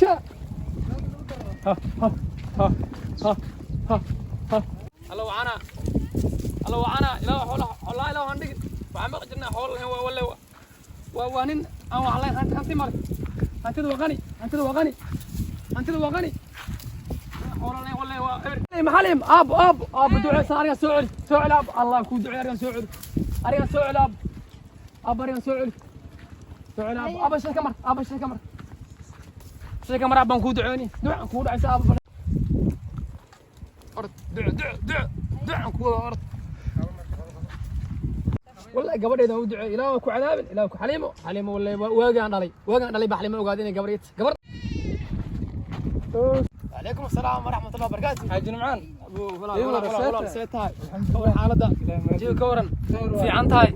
كا ها ها ها ها ها ها الله وعنا الله وعنا لا حول والله لا هندق وعم قجنا حول ولا وانين او والله انت مال انت وغني انت وغني انت وغني والله والله محلم اب دعاء صار سعود سعود اب الله كو دعاء سعود اريا سعود اب اريا سعود سعود اب شي كمر اب شي كمر شي كمر اب كو دعوني دعاء كو دعاء اب ارد دعاء كو ارد والله قبريده u duceey ilaahu ku cadaabin ilaahu ku xaliimo wallahi waagaan dhalay baxlimo ogaadeen gabriit gabar عليكم السلام ورحمة الله وبركاته. حاج نعمان أبو فلان سيتاي حالدا جيو كورن في عنتاي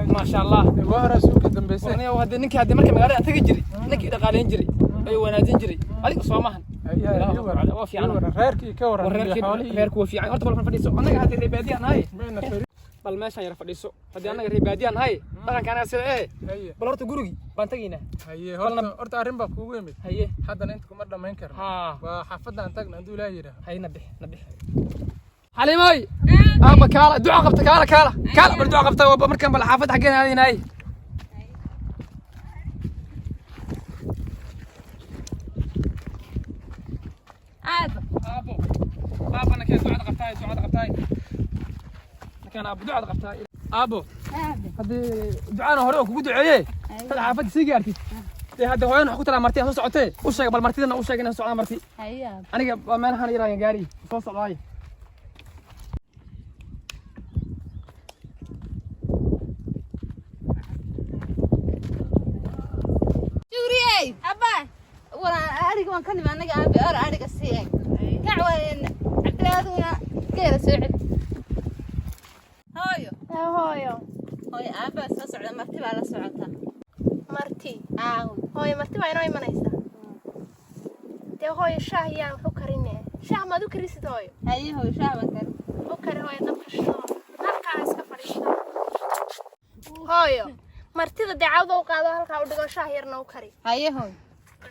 ما شاء الله وهرا سوق دنبيسه أنا وهذا نك هذا مركب مقالة أنت جري نك إذا قالين جري أي ونادين جري عليك صومهن وفي عنه غيرك كورن غيرك وفي عنه أرتبط بالفريسو أنا هذه الربادية هاي بل ماشي يا فريسو هذه أنا الربادية هاي طبعا كان أسير إيه بلورت جورجي بنتجينا هي هرت أرنبا كوجمي هي حدا أنت كمرة ما ينكر وحفظنا أنتجنا ندول هاي هاي نبح حليمي أبا كالا دعاء قبتك كالا بالدعاء قبتك وبمركب بالحافظ حقنا هذه ناي أبو أنا كان دعاء قبتاي كان أبو دعاء قبتاي أبو هذا دعاءنا هروك بدعية هذا حافظ سيجارتي هذا هو أنا حكيت على مرتي أصلا صعتي وش قبل مرتي أنا وش أنا صعنا مرتي أنا قبل ما أنا هنيران جاري فوصل هاي جوري أبا ورا أريك وان كني ما أنا أبي أريك السياق كعوين عدلادنا غير سعد هايو أبا سأسعد مرتي على سعتها مرتي هاي مرتي ما ينوي منيسة ده هاي شاه يعني فكرينه شاه ما ذكر يسد هاي هاي هو شاه بكر فكر هاي نبكشة نبكة إسكفريشة هاي مرتي ده عوضة وقاعدة هالك عودة شاه يرنا وكري هاي هو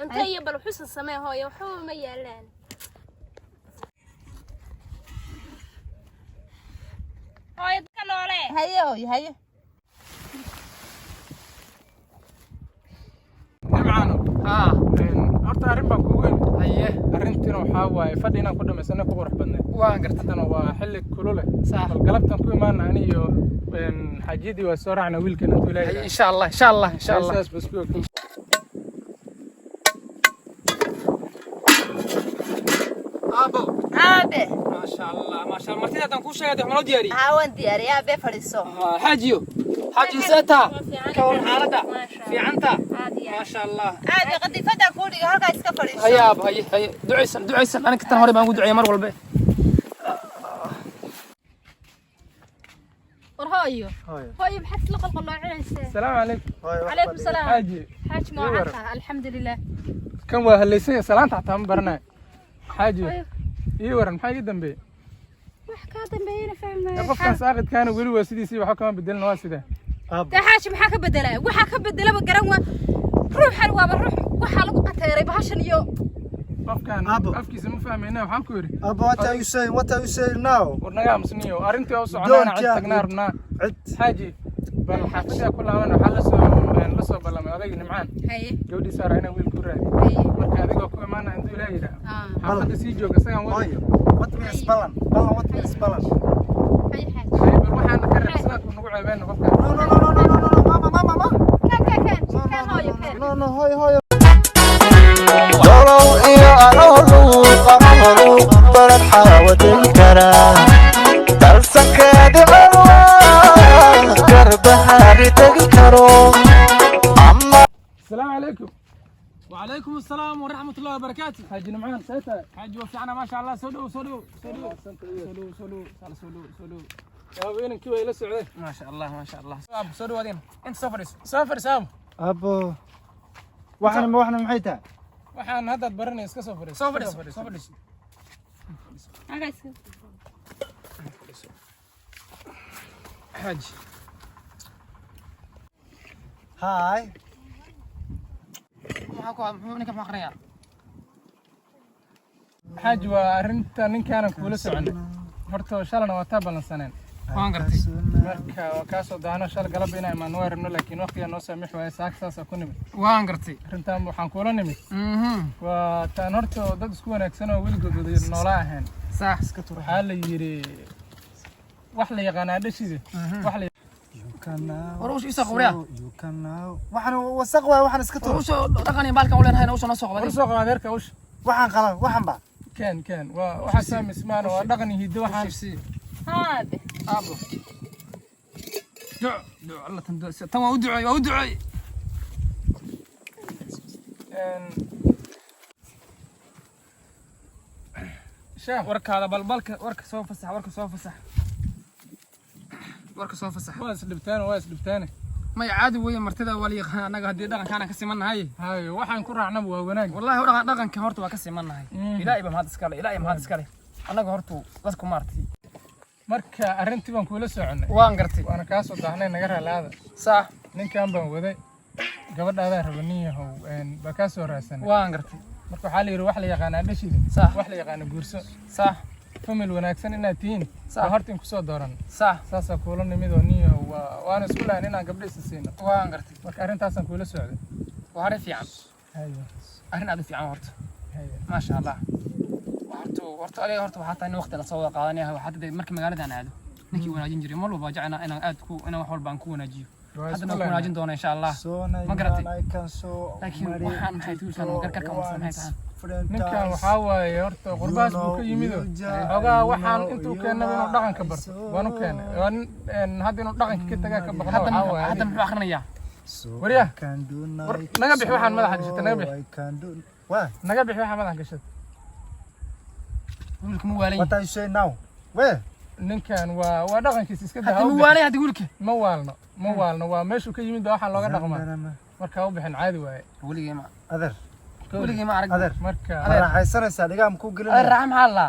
أنت يبلو حسن السماء هاي وحو ما يعلن هاي كانوا عليه هاي نعمانو horta arrin baan kugu haye arrintina waxa waaye fadhi inaan ku dhameysano ku qurux badnay waan gartana waa xilli kulule bal galabtan ku imaana aniyo xaajidii waa soo raacna wiilkana intuu ilaahay insha Allah saas bas ku أبي ما شاء الله مرتين هذا كل شيء هذا حمل دياري هاون دياري أبي فريسو حاجي ساتا كون حالته في عنتا ما شاء الله أبي قد فدا كودي هالك إسكفريسو هيا دعيسن أنا كنت هوري بانقول دعية مر والبيت هاي بحث لقل قلنا عيسى السلام عليكم عليكم السلام حاج معك الحمد لله كم وهالليسين سلام تحت برنا حاجي ورن maxay ii dambeeyay wax ka dambeeyay fahmay qofkan saaqid kaana wali waa sidiisii waxa kama bedelna waa sida xaaji maxaa ka bedelay waxa ka bedelaba garan waa ruuxan waa ruux waxa lagu qateeray bahashan iyo qofkan afkiisa ma fahmayna waxaan ku yiri abo what are you saying now warnaga masniyo arintii oo soconayna cid tagnaa xaaji bal xaafada ku laaban waxa la soo ballamay adayg nimcaan gabadhii saara inaan wiil ku raadi marka adigoo ku imaana intuu ilaahay yiraahdo xaafada sii jooga isagaan wadi what means balan hay waxaan ka rabsada ku nagu ceebeen qofka mama kan hooyo no hooyo dolow iyo arolu qamaru barad xawadin kara dalsankeeda garbahaari tagi karo السلام عليكم وعليكم السلام ورحمة الله وبركاته حاج نعمان سيتا حاج وفعنا ما شاء الله سلو يا وين كيف إلى السعودية ما شاء الله سلو ودين أنت سافر سام abo waxna maxay tahay waxaan hadda baranay iska safar حاج هاي محاكو محو نك مقريا xaaj waa arrinta ninkaana kuula soconay horta shalana waa taa balansaneen waan gartay marka waa kaasoo daano shal galab inay imaan waa rabno laakiin waqtiga noo saamix waaye saaka saasa ku nimid waan gartay arrintan waxaan kuula nimid waa taan horta dad isku wanaagsan oo weligood wada noola ahayn sax iska tur waxaa la yidhi wax la yaqaanaa dhashide wax la وروش يسق وريا waxaan wasaq waa waxaan iska tur وروش دقني بالك ولا هنا وش نسق war soo qaad heerka ush waxaan qalan waxaan ba كان waxa saamismaan waa dhaqan hiddo waxaan هذا ابو دع الله تم ودعي شاف ورك هذا بلبلك ورك سوف فسح واس dhibtaan ما يعادي ويا مرتدا ولي anaga hadii dhaqan kana ka simanahay hayo waxaan ku raacnaa waa wanaag wallahi dhaqanka horta waa ka simanahay ilaahay ma had iskale anaga horta dadku maartay marka arrintii baan kuula soconay waan gartay waana ka soo daahnay naga raalaada sax ninkan baan waday gabadhaada rabaniyahow ba ka soo raadsanay waan gartay marka waxa la yiri wax la yaqaan dhashida sax wax la yaqaan guurso sax famil wanaagsan inaad tihiin sax horta in ku soo dooran sax saasa kuula nimid oo niyo waana isku lahayn inaan gabdho is siino waan gartay marka arrintaasaan kuula socday waa arrin fiican hayo arrin aad u fiican horta hayo ما شاء الله horta adiga horta waxaa tahay in waqti la soo wada qaadanaya waxaa tahay markii magaalada aan aado ninkii wanaajin jiray mar walba jacayna inaan aad ku inaan wax walba aan ku wanaajiyo haddana ku wanaajin doona insha Allah ma garatay laakiin waxaan maxay tuulsan gargarka ma sameeyaan ninkan waxaa waaye horta qurbaas buu ka yimid ogaa waxaan intuu keenay inuu dhaqanka barto waanu keenay hadda inuu dhaqanka ka tagaa ka baqdo waxaa waaye hadda muxuu akhrinayaa wariya naga bixi waxaan madaxa gashatay naga bixi waxaan madaxa gashatay wiilku ma waalay what are you saying now where ninkan waa dhaqankiisa iska daa ma waalay hadda wiilka ma waalno waa meeshuu ka yimid waxaan looga dhaqmaa marka u bixin caadi waaye weligii ma adeer arag adeer marka raaxaysanaysaa dhigaam ku gelin raaxa maxaa la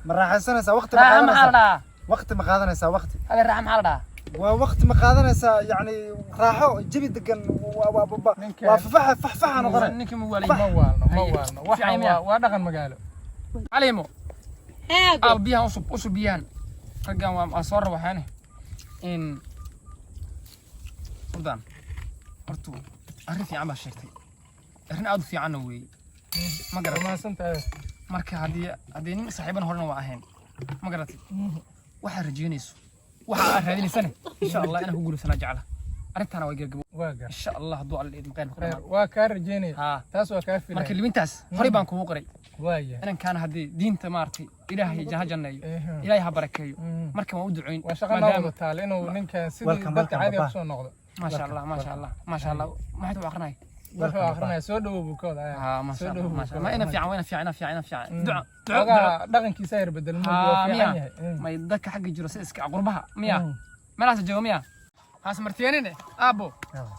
ma raaxaysanaysaa waqti ma qaadanaysaa waqti raaxa maxaa la waa waqti ma qaadanaysaa yani raaxo jabi degan waa faxfaxa noqonay ninka ma waalay ma waalno waxaan waa dhaqan magaalo عليمو هذا بيها أصب بيان رجع أصور وحانه إن فردان أرتو أعرف يا عم شرتي إحنا أدو في عنه وي ما قرأت ما سنت مركز هذين صاحبنا هرنا وعهين ما قرأت واحد رجينيس واحد هذين سنة إن شاء الله أنا بقول سنة جعله أنت أنا واقع إن شاء الله ضوء على المكان وكار رجيني تاس وكافي مركز اللي بنتاس هريبان كوو قري وايه أنا كان هذه دين تمارتي إلهي جهجنا إلهي بركيه مركب ودعين وشغلنا وضع لأنه نك سيد بدك عادي أصلا نقطة ما شاء الله ما شاء الله ما حد آخرنا آخرنا سودو بكود ما شاء الله ما أنا في عين دعاء دقن كيسير بدل ما يدك حق جرسيسك عقربها مية ما لازم جو مية هاس مرتين أبو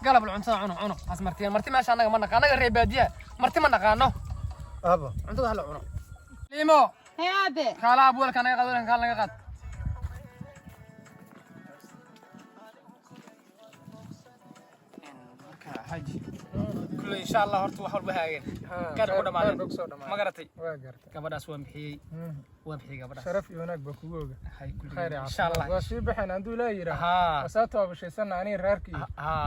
قلب العنصر عنو هاس مرتين ما شاء الله أنا غير بادية مرتين ما نقانو أبو عنده هلا عنو ليمو هذا كلا أبو لك أنا قادر كلا قاد حاجي كل إن شاء الله هرتو حول بهاين كان قدام عليه ما قرتي كبر أسوأ بحي وبحي كبر شرف يونك بكوجا خير إن شاء الله وشي بحنا عنده لا يرى وساتوا بشي سنة عني راركي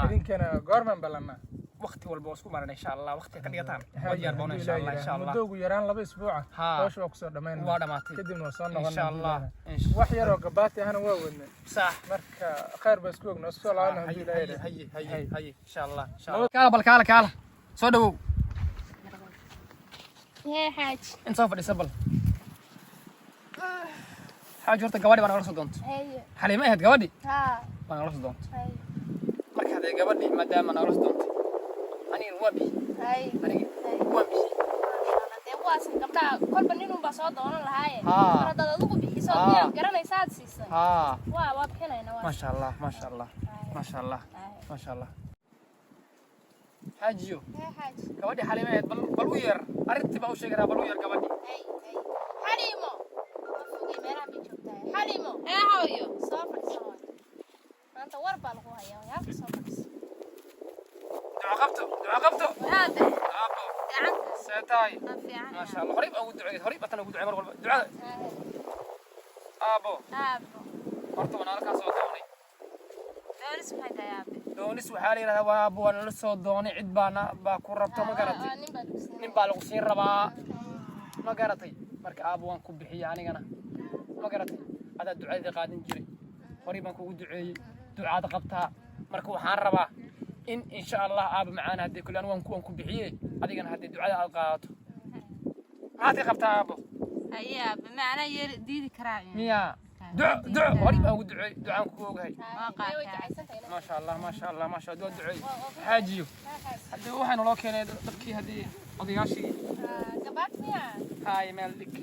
إذن كان قارمن بلنا وقتي والبوسكو مرنا إن شاء الله وقتي كديتان ويربونا إن شاء الله إن شاء الله مدوق يران لبي أسبوع وش وقصر دمين وادماتي كدي نوصلنا إن شاء الله وحيا رقباتي أنا وين صح مرك خير بسكوك نوصل أنا هي إن شاء الله إن شاء الله كالا صدقوا يا حاج انت صافي سبل حاج horta gabadhi baan la soo doonto xaliima ahayd gabadhi baan la soo doonto marka haday gabadhi maadaama aan la soo doonto aniga wabi wabi waasan gabdhaha kolba nin unbaa soo doonan lahaaye mar haddaad adigu bixiso miyaad garanaysaad siisan waa bixinayna maasha allah maasha allah حاجيو كبدي حليمة بلو ير أردت بقول شيء كذا بلو ير كبدي حليمو حليمو هاويو صافر أنت وربا لقوها يا صافر عقبته هذا أبو يعني سيتاي في عن ما شاء الله قريب أقول دعاء قريب أنا أقول دعاء مرة دعاء أبو horta waan halkaas soo doonay دارس ما يا doonis waxaa la yiraahdaa waa abu waan la soo doonay cid baa ku rabto ma garatay nin baa lagu siin rabaa ma garatay marka abu waan ku bixiyay anigana ma garatay adaa ducada qaadan jiray horay baan kugu duceeyay ducada qabtaa marka waxaan rabaa in insha Allah abu macaan hadii kullaan waan ku bixiyay adigana hadii ducada aad qaadato maxaad qabtaa abu هيا بمعنى يديدي كراعي miya دعاء horay baan ugu duceeyay ducaan ku ogahay ما شاء الله ما شاء الله ما شاء الله دعاء حاجيو هذا waxaan loo keenay dadkii hadii odayaashii gabaad miya هاي مالك